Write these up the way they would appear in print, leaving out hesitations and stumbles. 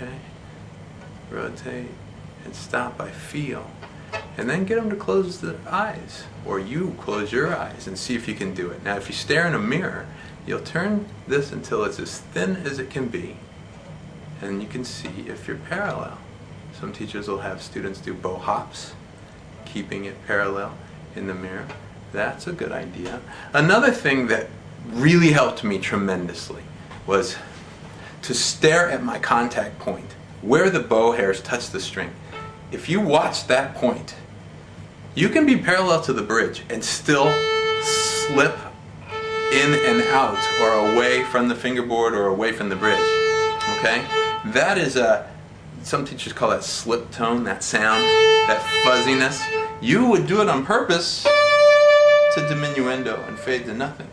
Okay? Rotate and stop by feel. And then get them to close their eyes. Or you close your eyes and see if you can do it. Now if you stare in a mirror, you'll turn this until it's as thin as it can be. And you can see if you're parallel. Some teachers will have students do bow hops, keeping it parallel in the mirror. That's a good idea. Another thing that really helped me tremendously was to stare at my contact point, where the bow hairs touch the string. If you watch that point, you can be parallel to the bridge and still slip in and out or away from the fingerboard or away from the bridge. Okay? That is some teachers call that slip tone, that sound, that fuzziness. You would do it on purpose to diminuendo and fade to nothing.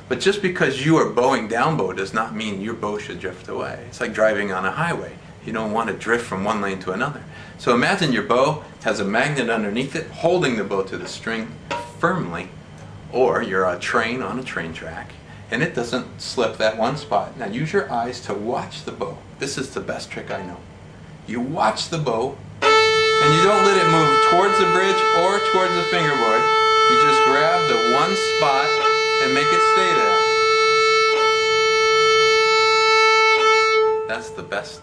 But just because you are bowing down bow does not mean your bow should drift away. It's like driving on a highway. You don't want to drift from one lane to another. So imagine your bow has a magnet underneath it holding the bow to the string firmly, or you're a train on a train track and it doesn't slip that one spot. Now use your eyes to watch the bow. This is the best trick I know. You watch the bow and you don't let it move towards the bridge or towards the fingerboard. You just grab the one spot and make it stay there. That's the best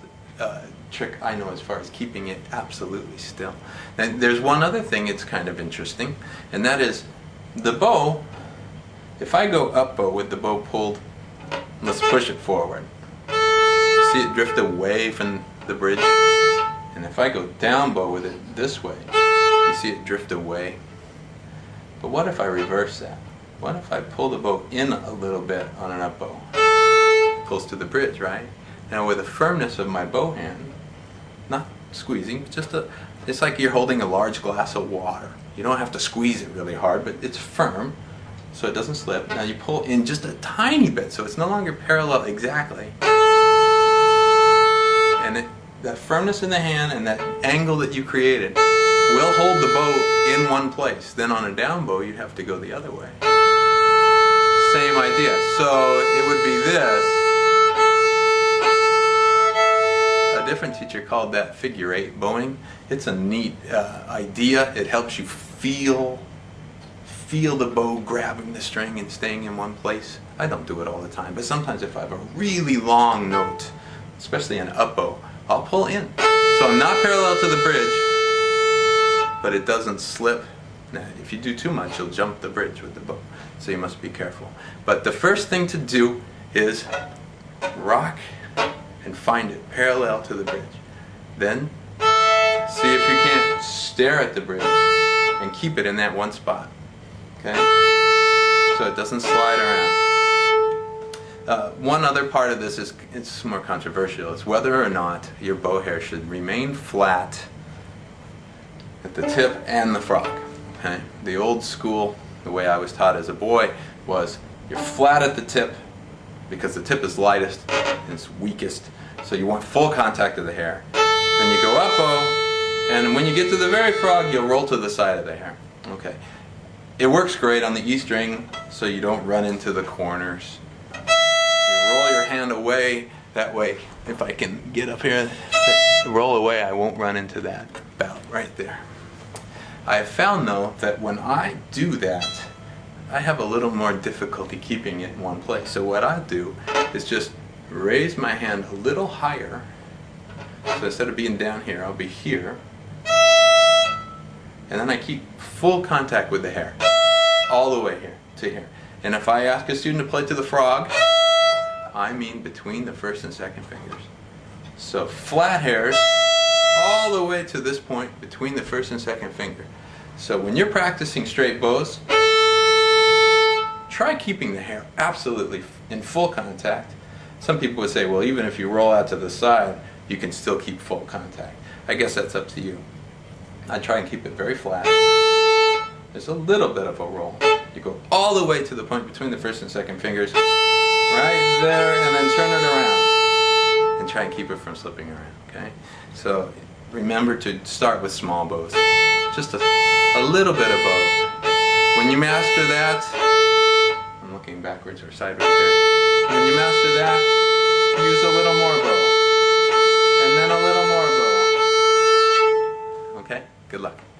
trick I know as far as keeping it absolutely still. And there's one other thing that's kind of interesting, and that is the bow. If I go up bow with the bow pulled, let's push it forward. See it drift away from the bridge? And if I go down bow with it this way, you see it drift away. But what if I reverse that? What if I pull the bow in a little bit on an up bow? It pulls to the bridge, right? Now with the firmness of my bow hand, not squeezing, it's like you're holding a large glass of water. You don't have to squeeze it really hard, but it's firm, so it doesn't slip. Now you pull in just a tiny bit, so it's no longer parallel exactly. And that firmness in the hand and that angle that you created will hold the bow in one place. Then on a down bow, you'd have to go the other way. Same idea. So it would be this. A different teacher called that figure 8 bowing. It's a neat idea. It helps you feel the bow grabbing the string and staying in one place. I don't do it all the time, but sometimes if I have a really long note, especially an up bow, I'll pull in. So I'm not parallel to the bridge, but it doesn't slip. Now, if you do too much, you'll jump the bridge with the bow. So you must be careful. But the first thing to do is rock and find it parallel to the bridge. Then see if you can't stare at the bridge and keep it in that one spot. Okay? So it doesn't slide around. One other part of this is, it's more controversial. It's whether or not your bow hair should remain flat at the tip and the frog. Okay? The old school, the way I was taught as a boy, was you're flat at the tip because the tip is lightest and it's weakest. So you want full contact of the hair. Then you go up bow, and when you get to the very frog, you'll roll to the side of the hair. Okay. It works great on the E string, so you don't run into the corners. You roll your hand away, that way, if I can get up here, roll away, I won't run into that bout right there. I have found though that when I do that, I have a little more difficulty keeping it in one place. So what I do is just raise my hand a little higher. So instead of being down here, I'll be here. And then I keep full contact with the hair, all the way here to here. And if I ask a student to play to the frog, I mean between the first and second fingers. So flat hairs all the way to this point between the first and second finger. So when you're practicing straight bows, try keeping the hair absolutely in full contact. Some people would say, well, even if you roll out to the side, you can still keep full contact. I guess that's up to you. I try and keep it very flat. There's a little bit of a roll. You go all the way to the point between the first and second fingers, right there, and then turn it around. And try and keep it from slipping around, okay? So remember to start with small bows. Just a little bit of bow. When you master that, I'm looking backwards or sideways there. When you master that, use a little more bow. And then a Okay? Good luck.